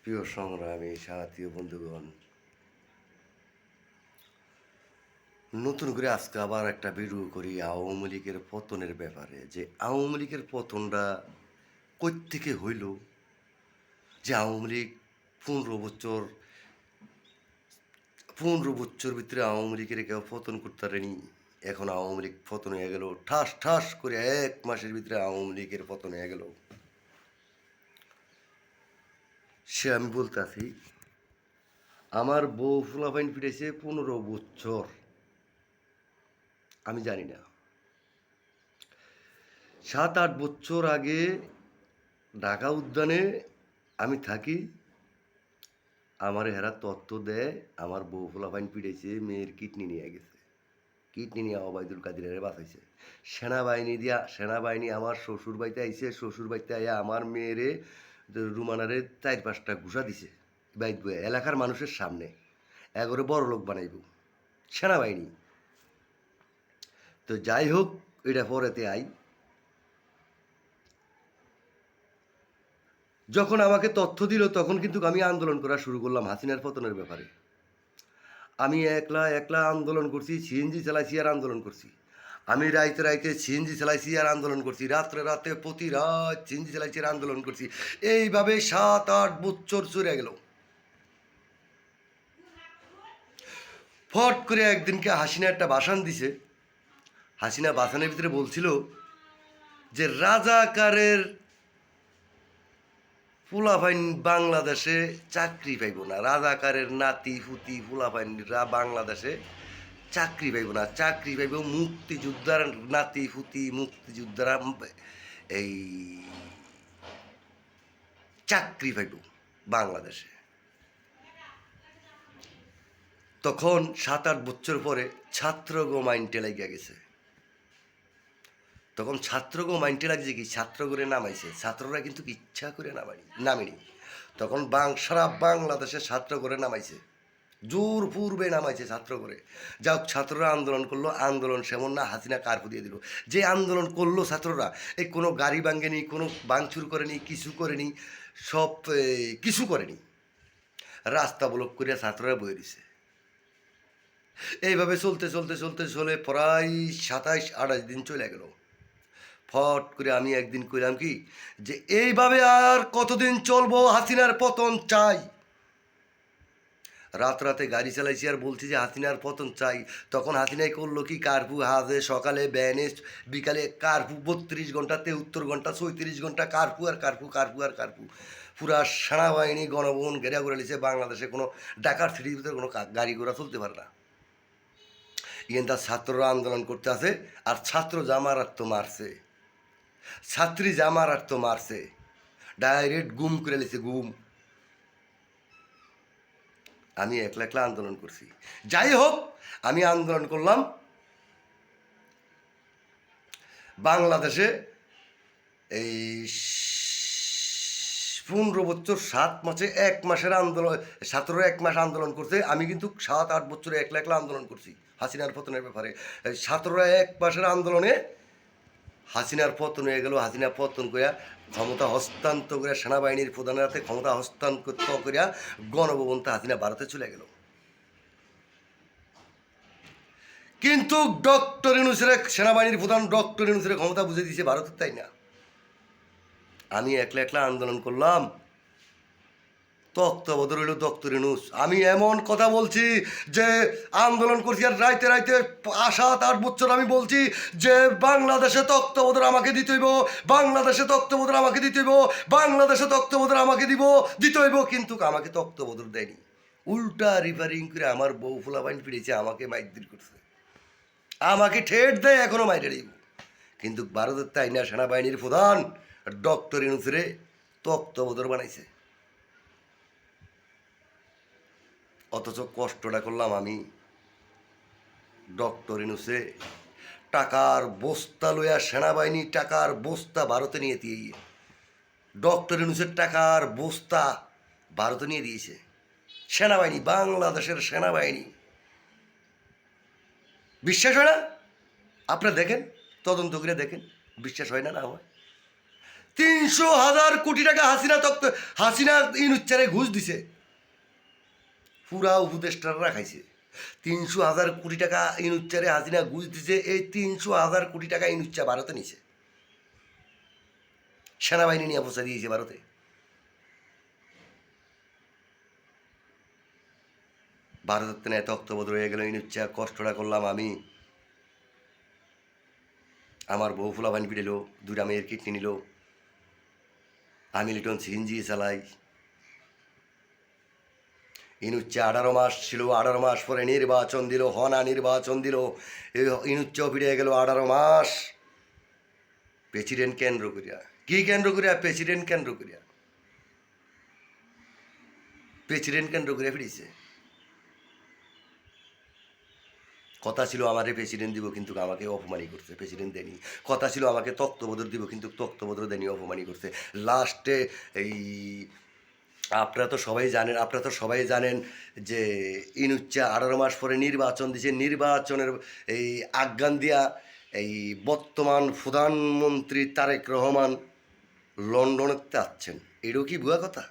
প্রিয় সংগ্রামী সাথী ও বন্ধুগণ, নতুন করে আজকে আবার একটা ভিডিও করি আওয়ামী লীগের পতনের ব্যাপারে। যে আওয়ামী লীগের পতনটা কই থেকে হইল, যে আওয়ামী লীগ 15 বছর 15 বছর ভিতরে আওয়ামী লীগের কেউ পতন করতে পারেনি। এখন আওয়ামী লীগ পতন হয়ে গেল, ঠাস ঠাস করে 1 মাসের ভিতরে আওয়ামী লীগের পতন হয়ে গেল। সে আমি বলতে আছি, আমার বউ ফুলাফাইন ফিরেছে 15 বছর, আমি জানি না। 7-8 বছর আগে ঢাকা উদ্যানে আমি থাকি, আমার হেরা তথ্য দেয় আমার বউ ফুলাফাইন পিড়েছে, মেয়ের কিডনি নিয়ে গেছে, কিডনি নিয়ে ওবায়দুল কাদিরের বাঁচাইছে। সেনাবাহিনী আমার শ্বশুর বাড়িতে আইছে, শ্বশুর বাড়িতে আইয়া আমার মেয়েরে রুমানারে 4-5টা ঘুষা দিছে বাইক এলাকার মানুষের সামনে, এগরে বড় লোক বানাইব সেনাবাহিনী। তো যাই হোক, এটা পরেতে আই। যখন আমাকে তথ্য দিল তখন কিন্তু আমি আন্দোলন করা শুরু করলাম হাসিনার পতনের ব্যাপারে। আমি একলা একলা আন্দোলন করছি, সিএনজি চালাইছি আর আন্দোলন করছি। আমি রাইতে রাইতে সিএনজি চালাইছি আর আন্দোলন করছি, রাত্রে রাতে প্রতি রাত সিএনজি চালাইছি আর আন্দোলন করছি। এইভাবে 7-8 বছর চলে গেল। ফট করে একদিনকে হাসিনা একটা ভাষণ দিছে। হাসিনা ভাষণের ভিতরে বলছিল যে রাজাকারের ফুলাফাইন বাংলাদেশে চাকরি পাইব না, রাজাকারের নাতি ফুতি ফুলাফাইনরা বাংলাদেশে চাকরি পাইব না, চাকরি পাইব মুক্তিযোদ্ধার নাতি ফুতি, মুক্তিযোদ্ধারা এই চাকরি পাইব বাংলাদেশে। তখন 7-8 বছর পরে ছাত্রগো মাইন্ডে লাগিয়া গেছে। তখন ছাত্রগো মাইন্ডে লাগছে কি, ছাত্র করে নামাইছে, ছাত্ররা কিন্তু ইচ্ছা করে নামেনি। তখন সারা বাংলাদেশে ছাত্র করে নামাইছে, জোর পূর্বে নামাইছে ছাত্র করে। যা হোক, ছাত্ররা আন্দোলন করলো, আন্দোলন সেমন না হাসিনা কার্ফু দিয়ে দিল। যে আন্দোলন করলো ছাত্ররা, এই কোনো গাড়ি ভাঙেনি, কোনো ভাঙচুর করেনি, কিছু করেনি, সব কিছু করেনি, রাস্তা ব্লক করিয়া ছাত্ররা বয়ে দিছে। এইভাবে চলতে চলতে চলতে চলে প্রায় 27-28 দিন চলে গেল। ফট করে আমি একদিন কইলাম কি, যে এইভাবে আর কতদিন চলবো, হাসিনার পতন চাই। রাতে গাড়ি চালাইছি আর বলছি যে হাসিনার পতন চাই। তখন হাসিনাই করলো কি, কার্ফু হাজে, সকালে ব্যানে, বিকালে কার্ফু, 32 ঘন্টা 73 ঘন্টা 34 ঘন্টা কার্ফু আর কার্ফু, কার্ফু আর কার্ফু। পুরা সেনাবাহিনী গণভবন ঘেরা করে নিছে। বাংলাদেশে কোনো ঢাকার সিটির ভিতরে কোনো গাড়ি ঘোড়া চলতে পারে না। ইয়েন তার ছাত্ররা আন্দোলন করতে আছে, আর ছাত্র জামারাত্ম মারছে, ছাত্রী জামারাত্ম মারছে, ডাইরেক্ট গুম করে লিছে, গুম। আমি একলা একলা আন্দোলন করছি। যাই হোক, আমি আন্দোলন করলাম বাংলাদেশে। এই 15 বছর 7 মাসে 1 মাসের আন্দোলন, ছাত্ররা 1 মাস আন্দোলন করছে। আমি কিন্তু 7-8 বছরে একলা একলা আন্দোলন করছি হাসিনার পতনের ব্যাপারে। ছাত্ররা 1 মাসের আন্দোলনে হাসিনার পতন হয়ে গেল। হাসিনা পতন করিয়া ক্ষমতা হস্তান্তর করিয়া সেনাবাহিনীর প্রধানের হাতে ক্ষমতা হস্তান্তর করিয়া গণভবনতে হাসিনা ভারতে চলে গেল। কিন্তু ডক্টর ইউনূসের, সেনাবাহিনীর প্রধান ডক্টর ইউনূসের ক্ষমতা বুঝে দিয়েছে ভারতের, তাই না? আমি একলা একলা আন্দোলন করলাম, তত্ত্বাবধান হইল ডক্টর ইউনূস। আমি এমন কথা বলছি যে আন্দোলন করছি, আর রাইতে রাইতে 7-8 বছর আমি বলছি যে বাংলাদেশে তত্ত্বাবধান আমাকে দিতে হইব, বাংলাদেশে তত্ত্বাবধান আমাকে দিতে হইব, বাংলাদেশে তত্ত্বাবধান আমাকে দিতে হইব। কিন্তু আমাকে তত্ত্বাবধান দেয়নি, উল্টা রিফারিং করে আমার বউ ফুলাবাইন ফিরেছে, আমাকে মাইকদির করছে, আমাকে ঠেট দেয়, এখনো মাইরে দিব। কিন্তু ভারতের তাই না, সেনাবাহিনীর প্রধান ডক্টর ইউনূসরে তত্ত্বাবধান বানাইছে। অথচ কষ্টটা করলাম আমি। ডক্টর ইউনূসে টাকার বস্তা লইয়া, সেনাবাহিনী টাকার বস্তা ভারতে নিয়ে দিয়ে, ডক্টর ইউনূসের টাকার বস্তা ভারতে নিয়ে দিয়েছে সেনাবাহিনী, বাংলাদেশের সেনাবাহিনী। বিশ্বাস হয় না? আপনারা দেখেন, তদন্ত করে দেখেন, বিশ্বাস হয় না, না হয়। 300,000 কোটি টাকা হাসিনা ইনুচ্চারে ঘুষ দিছে, পুরা উপদেষ্টাররা খাইছে। 300,000 কোটি টাকা ইনুচ্চারে হাসিনা ঘুষ দিছে। এই 300,000 কোটি টাকা ইনুচ্চা ভারতে নিছে, সেনাবাহিনী নিয়ে পৌঁছা দিয়েছে ভারতে। ভারতের এত অক্তবদ রয়ে গেল, ইনুচ্চা কষ্টটা করলাম আমি। আমার বউ ফুলাবান পিড়েল, 2টা মেয়ের কিডনি নিল, আমি লিটন সিএনজি চালাই। ইনুচ্চা 18 মাস ছিল, 18 মাস পরে নির্বাচন দিল, হনা নির্বাচন দিল। ইনুচ্চাও ফিরে গেল 18 মাস। প্রেসিডেন্ট কেন্দ্র করিয়া, কি কেন্দ্র করিয়া? প্রেসিডেন্ট কেন্দ্র করিয়া, প্রেসিডেন্ট কেন্দ্র করিয়া ফিরেছে। কথা ছিল আমারে প্রেসিডেন্ট দিব, কিন্তু আমাকে অপমানই করছে, প্রেসিডেন্ট দেনি। কথা ছিল আমাকে তত্ত্ববোধর দিব, কিন্তু তত্ত্ববোধর দেনি, অপমানই করছে। লাস্টে এই আপনারা তো সবাই জানেন যে ইনুচ্চা 18 মাস পরে নির্বাচন দিছে। নির্বাচনের এই আজ্ঞান দিয়া এই বর্তমান প্রধানমন্ত্রী তারেক রহমান লন্ডনেতে আসছেন। এটাও কি ভুয়া কথা?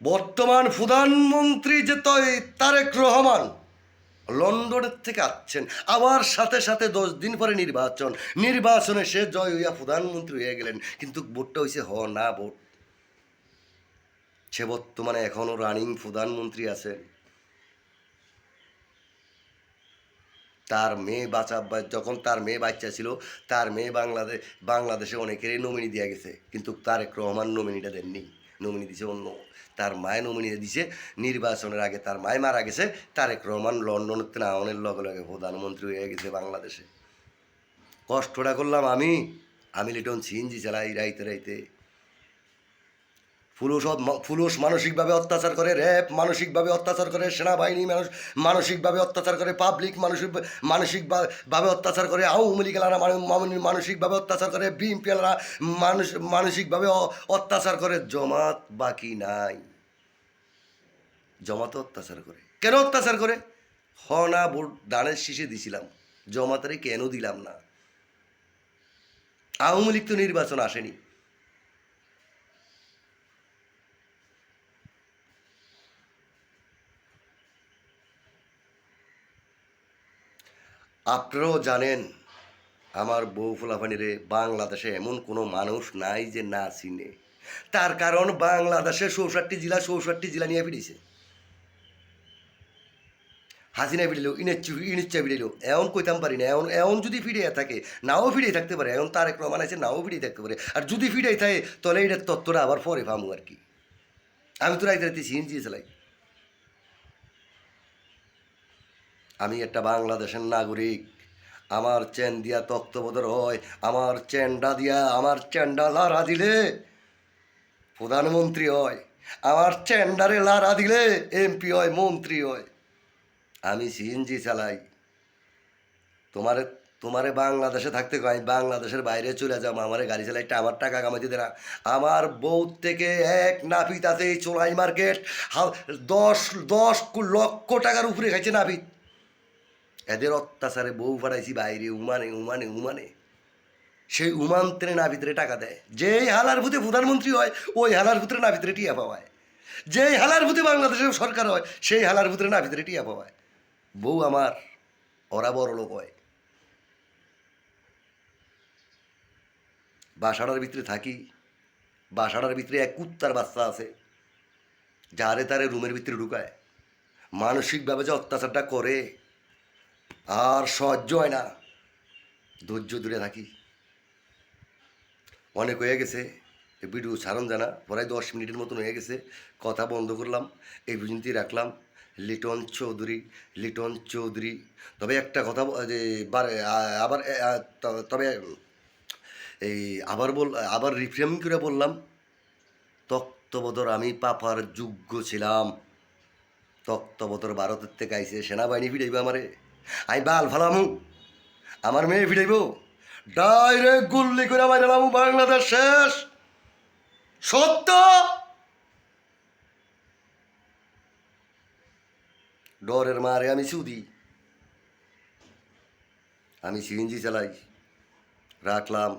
বর্তমান প্রধানমন্ত্রী যে তারেক রহমান লন্ডনের থেকে আসছেন, আবার সাথে সাথে 10 দিন পরে নির্বাচনে সে জয় হইয়া প্রধানমন্ত্রী হয়ে গেলেন, কিন্তু ভোটটা হয়েছে না ভোট। সে বর্তমানে এখনো রানিং প্রধানমন্ত্রী আছেন। তার মেয়ে যখন তার মেয়ে বাচ্চা ছিল, তার মেয়ে বাংলাদেশে অনেকেরই নমিনি দেওয়া গেছে, কিন্তু তারেক রহমান নমিনিটা দেননি। নমিনি দিছে অন্য, তার মায়ে নমিনি দিছে। নির্বাচনের আগে তার মায় মারা গেছে, তারেক রহমান লন্ডনের আওয়ানের লগে লগে প্রধানমন্ত্রী হয়ে গেছে বাংলাদেশে। কষ্টটা করলাম আমি লিটন সিএনজি চালাই রাইতে রাইতে। পুলিশ মানসিকভাবে অত্যাচার করে, র্যাব মানসিকভাবে অত্যাচার করে, সেনাবাহিনী মানসিকভাবে অত্যাচার করে, পাবলিক মানসিকভাবে অত্যাচার করে, আওয়ামী লীগেরা মানসিকভাবে অত্যাচার করে, বিএনপিরা মানসিকভাবে অত্যাচার করে। জমাত বাকি নাই, জমাতে অত্যাচার করে। কেন অত্যাচার করে? না ভোট দানের শীষে দিছিলাম, জমাতারে কেন দিলাম না? আওয়ামী লীগ তো নির্বাচন আসেনি। আপনারাও জানেন আমার বউ ফুলাফানিরে, বাংলাদেশে এমন কোনো মানুষ নাই যে না চিনে। তার কারণ বাংলাদেশে 64 জেলা নিয়ে ফিরেছে। হাসিনা ফিরিল, ইনিচ্ছা ফিরিল, এমন কইতাম পারি না। এমন যদি ফিরিয়ে থাকে, নাও ফিরিয়ে থাকতে পারে। এখন তারেক রহমান আছে, নাও ফিরিয়ে থাকতে পারে। আর যদি ফিরিয়ে থাকে, তাহলে এটার তত্ত্বটা আবার পরে পামু আর কি। আমি তো রাইতে রাইতে সিএনজি চালাই। আমি একটা বাংলাদেশের নাগরিক। আমার চেন দিয়া তত্ত্ববোধর হয়, আমার চেনডা লারা দিলে প্রধানমন্ত্রী হয়, আমার চেন্ডারে লারা দিলে এমপি হয়, মন্ত্রী হয়। আমি সিএনজি চালাই। তোমারে বাংলাদেশে থাকতে কয়, বাংলাদেশের বাইরে চলে যাও, আমারে গাড়ি চালাইটা আমার টাকা কামাইতে দেনা। আমার বউ থেকে এক নাপিত আছে এই চোলাই মার্কেট, 10 লক্ষ টাকার উপরে খাইছে নাপিত। এদের অত্যাচারে বউ ফাটাইছি বাইরে, উমানে সেই উমান্ত্রে নাপিতরে টাকা দেয়। যেই হালার ভূতে প্রধানমন্ত্রী হয়, ওই হালার ভূতে নাপিতরে টিয়া পাওয়ায়। যেই হালার ভূতে বাংলাদেশের সরকার হয়, সেই হালার ভূতে নাপিতরে টিয়া পাওয়ায়। বউ আমার, ওরা বড় লোক হয়। বাসাটার ভিতরে থাকি, বাসাটার ভিতরে এক কুত্তার বাচ্চা আছে, যারে তারে রুমের ভিতরে ঢুকায়। মানসিকভাবে যে অত্যাচারটা করে, আর সহ্য হয় না, ধৈর্য ধরে থাকি। অনেক হয়ে গেছে, ভিডিও ছাড়ন জানা, প্রায় 10 মিনিটের মতন হয়ে গেছে। কথা বন্ধ করলাম, এই পর্যন্তই রাখলাম। লিটন চৌধুরী। তবে একটা কথা যে আবার তবে এই আবার রিফ্রেম করে বললাম, তত্ত্ববোধর আমি পাপার যোগ্য ছিলাম। তত্ত্ববোধর ভারতের থেকে আইসে, সেনাবাহিনী ফিরাইব আমারে, আমি বাল ফালামু, আমার মেয়ে ফিরাইব, ডাইরেক্ট গুল্লি করে মাইরালাম, বাংলাদেশ শেষ। সত্য। ডরের মারে আমি সুদি, আমি সিএনজি চালাই, রাখলাম।